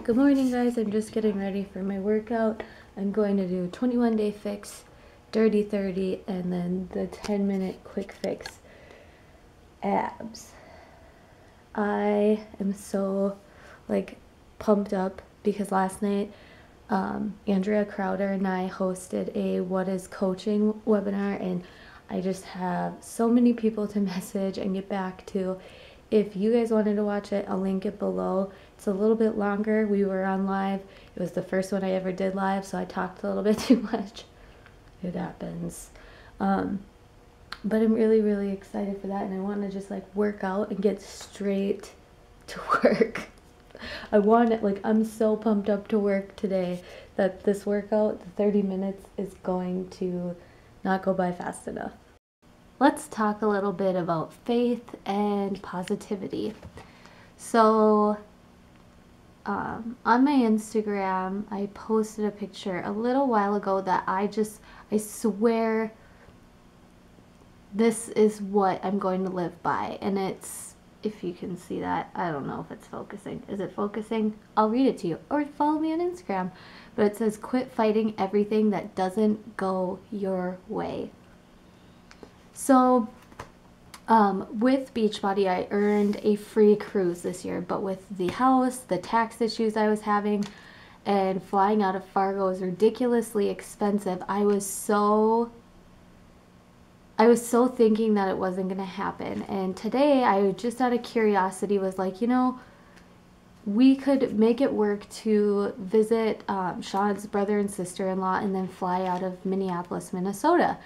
Good morning, guys. I'm just getting ready for my workout. I'm going to do 21-day fix, dirty 30, and then the 10-minute quick fix abs. I am so pumped up because last night Andrea Crowder and I hosted a What is Coaching webinar, and I just have so many people to message and get back to. If you guys wanted to watch it, I'll link it below. It's a little bit longer. We were on live. It was the first one I ever did live, so I talked a little bit too much. It happens. But I'm really, really excited for that, and I want to just work out and get straight to work. I'm so pumped up to work today that this workout, the 30 minutes, is going to not go by fast enough. Let's talk a little bit about faith and positivity. So, on my Instagram, I posted a picture a little while ago that I swear this is what I'm going to live by. And it's, if you can see that, I don't know if it's focusing. Is it focusing? I'll read it to you. Or follow me on Instagram. But it says, quit fighting everything that doesn't go your way. So, with Beachbody, I earned a free cruise this year, but with the house, the tax issues I was having, and flying out of Fargo is ridiculously expensive, I was so thinking that it wasn't going to happen. And today, I just out of curiosity was like, we could make it work to visit Sean's brother and sister-in-law and then fly out of Minneapolis, Minnesota.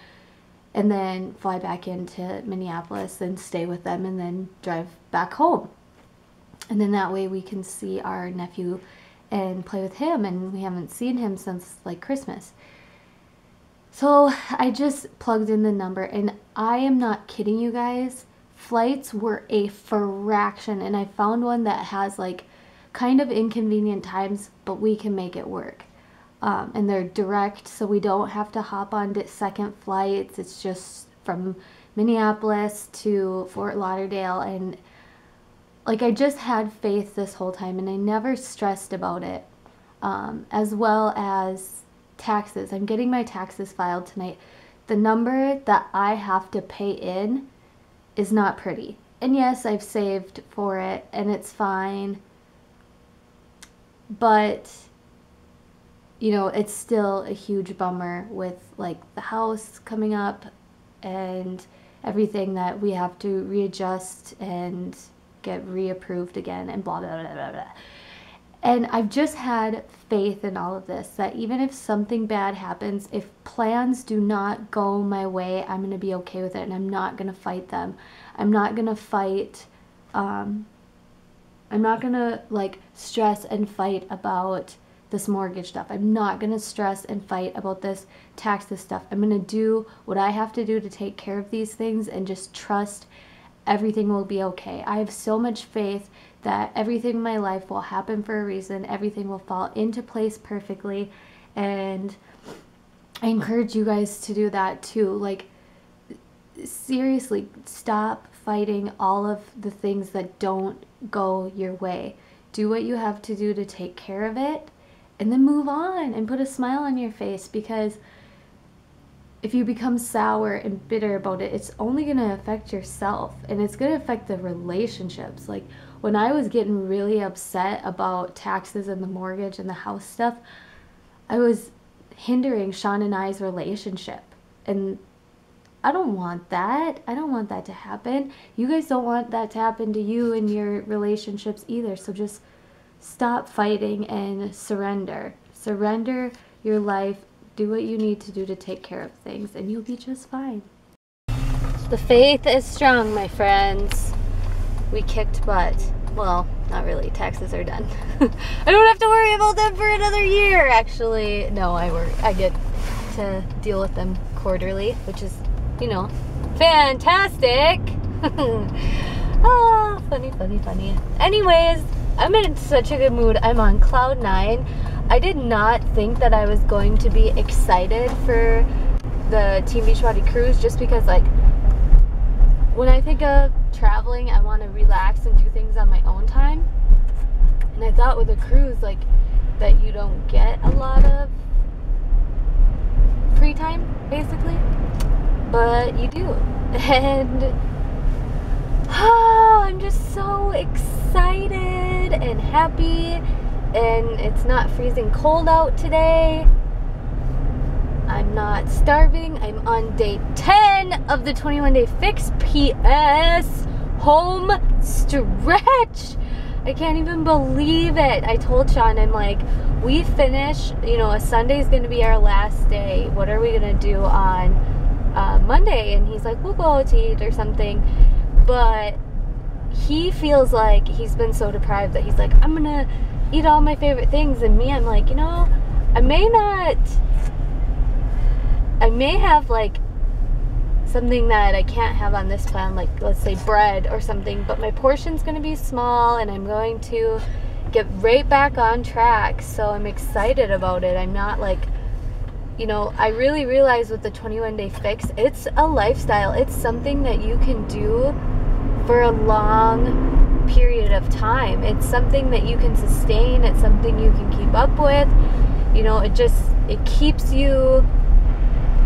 And then fly back into Minneapolis and stay with them and then drive back home. And then that way we can see our nephew and play with him, and we haven't seen him since Christmas. So I just plugged in the number, and I am not kidding you guys. Flights were a fraction, and I found one that has kind of inconvenient times, but we can make it work. And they're direct, so we don't have to hop on second flights. It's just from Minneapolis to Fort Lauderdale, and I just had faith this whole time, and I never stressed about it. As well as taxes. I'm getting my taxes filed tonight. The number that I have to pay in is not pretty. And yes, I've saved for it, and it's fine. But it's still a huge bummer with the house coming up and everything that we have to readjust and get reapproved again and blah, blah, blah, blah, blah. And I've just had faith in all of this, that even if something bad happens, if plans do not go my way, I'm going to be okay with it, and I'm not going to fight them. I'm not going to fight, I'm not going to stress and fight about this mortgage stuff. I'm not going to stress and fight about this taxes stuff. I'm going to do what I have to do to take care of these things and just trust everything will be okay. I have so much faith that everything in my life will happen for a reason. Everything will fall into place perfectly. And I encourage you guys to do that too. Seriously, stop fighting all of the things that don't go your way. Do what you have to do to take care of it, and then move on and put a smile on your face, because if you become sour and bitter about it, it's only going to affect yourself, and it's going to affect the relationships. When I was getting really upset about taxes and the mortgage and the house stuff, I was hindering Sean and I's relationship, and I don't want that. I don't want that to happen. You guys don't want that to happen to you in your relationships either, so just stop fighting and surrender. Surrender your life. Do what you need to do to take care of things, and you'll be just fine. The faith is strong, my friends. We kicked butt. Well, not really. Taxes are done. I don't have to worry about them for another year, actually. No, I get to deal with them quarterly, which is, fantastic. Oh, funny, funny, funny. Anyways, I'm in such a good mood. I'm on cloud 9. I did not think that I was going to be excited for the Team Beachbody cruise, just because when I think of traveling, I want to relax and do things on my own time. And I thought with a cruise, like, that you don't get a lot of free time, basically. But you do. And I'm just so excited and happy. And it's not freezing cold out today. I'm not starving. I'm on day 10 of the 21-day fix. P.S. home stretch. I can't even believe it. I told Sean, I'm like, we finish, you know, a Sunday is going to be our last day. What are we going to do on Monday? And he's like, we'll go out to eat or something. But he feels like he's been so deprived that he's like, I'm going to eat all my favorite things. And me, I'm like, you know, I may have like something that I can't have on this plan, like let's say bread or something, but my portion's going to be small and I'm going to get right back on track. So I'm excited about it. I'm not like, you know, I really realize with the 21-day fix, it's a lifestyle. It's something that you can do for a long period of time. It's something that you can sustain. It's something you can keep up with. You know, it keeps you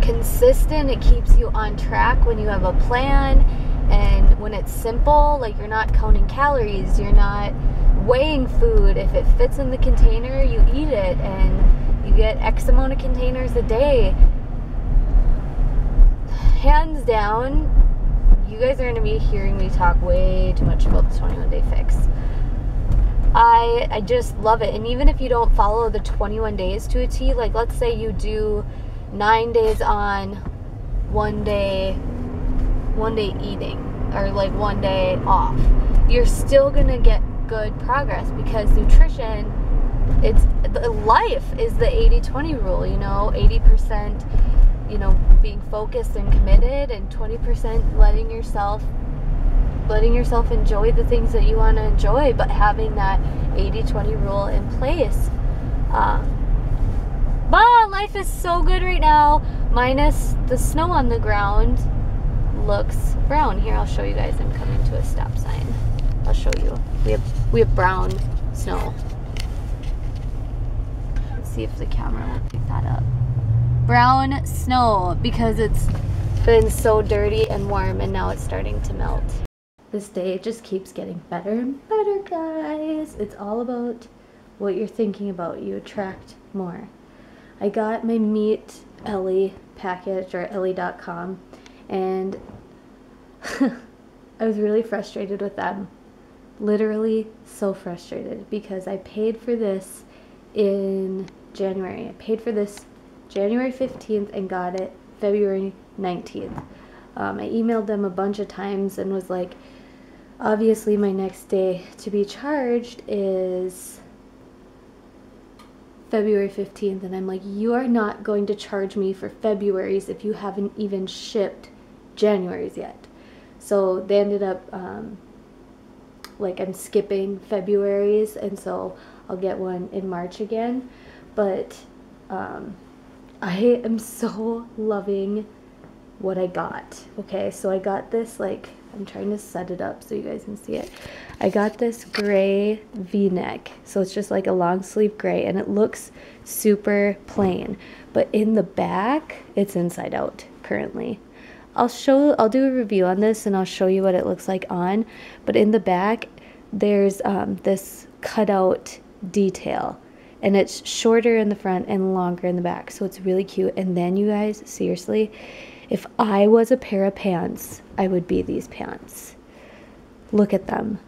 consistent. It keeps you on track when you have a plan, and when it's simple, like you're not counting calories, you're not weighing food. If it fits in the container, you eat it, and you get X amount of containers a day. Hands down, you guys are going to be hearing me talk way too much about the 21-day fix. I just love it. And even if you don't follow the 21 days to a T, like let's say you do 9 days on, 1 day eating, or like 1 day off, you're still gonna get good progress, because nutrition, life is the 80-20 rule, you know, 80%, you know, being focused and committed, and 20% letting yourself enjoy the things that you want to enjoy, but having that 80-20 rule in place. But life is so good right now, minus the snow on the ground looks brown. Here, I'll show you guys. I'm coming to a stop sign. I'll show you. We have brown snow. Let's see if the camera will pick that up. Brown snow, because it's been so dirty and warm, and now it's starting to melt. This day just keeps getting better and better, guys. It's all about what you're thinking about. You attract more. I got my Meet Ellie package, or Ellie.com, and I was really frustrated with them. Literally so frustrated, because I paid for this in January. I paid for this January 15th and got it February 19th. I emailed them a bunch of times and was like, obviously my next day to be charged is February 15th, and I'm like, you are not going to charge me for February's if you haven't even shipped January's yet. So they ended up, like, I'm skipping February's, and so I'll get one in March again. But I am so loving what I got. Okay, so I got this, like, I'm trying to set it up so you guys can see it. I got this gray v-neck, so it's just like a long sleeve gray, and it looks super plain, but in the back it's inside out currently. I'll do a review on this and I'll show you what it looks like on, but in the back there's this cutout detail, and it's shorter in the front and longer in the back, so it's really cute. And then, you guys, seriously, if I was a pair of pants, I would be these pants. Look at them.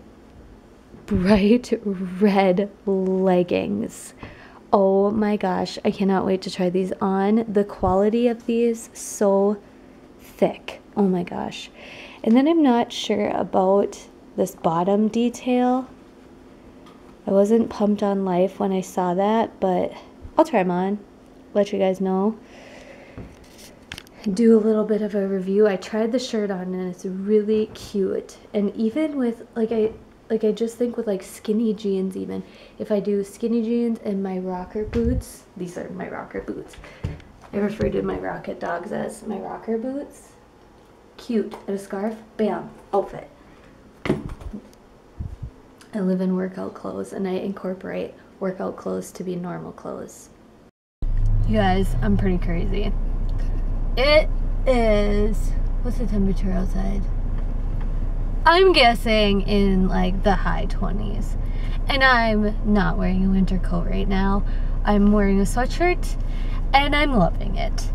Bright red leggings. Oh my gosh, I cannot wait to try these on. The quality of these, so thick. Oh my gosh. And then I'm not sure about this bottom detail. I wasn't pumped on life when I saw that, but I'll try them on. Let you guys know. Do a little bit of a review. I tried the shirt on and it's really cute. And even with, I just think with like skinny jeans, even if I do skinny jeans and my rocker boots, these are my rocker boots. I refer to my Rocket Dogs as my rocker boots. Cute. And a scarf, bam, outfit. I live in workout clothes and I incorporate workout clothes to be normal clothes. You guys, I'm pretty crazy. It is, what's the temperature outside? I'm guessing in like the high 20s. And I'm not wearing a winter coat right now. I'm wearing a sweatshirt and I'm loving it.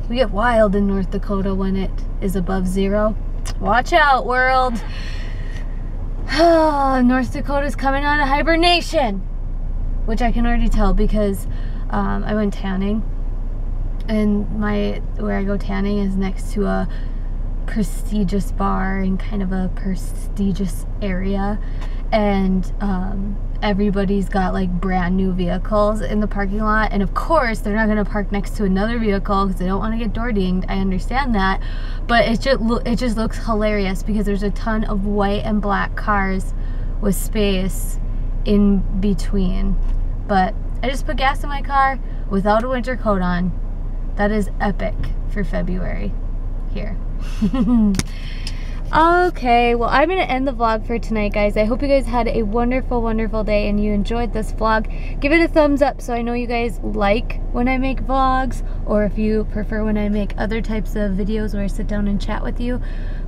We get wild in North Dakota when it is above 0. Watch out, world. North Dakota's coming out of hibernation, which I can already tell because I went tanning, and where I go tanning is next to a prestigious bar in kind of a prestigious area, and everybody's got like brand new vehicles in the parking lot, and of course they're not going to park next to another vehicle because they don't want to get door dinged. I understand that, but it just looks hilarious because there's a ton of white and black cars with space in between. But I just put gas in my car without a winter coat on. That is epic for February here. Okay, well, I'm going to end the vlog for tonight, guys. I hope you guys had a wonderful, wonderful day and you enjoyed this vlog. Give it a thumbs up so I know you guys like when I make vlogs, or if you prefer when I make other types of videos where I sit down and chat with you.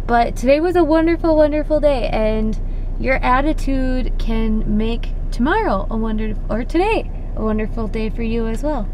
But today was a wonderful, wonderful day, and your attitude can make tomorrow or today a wonderful day for you as well.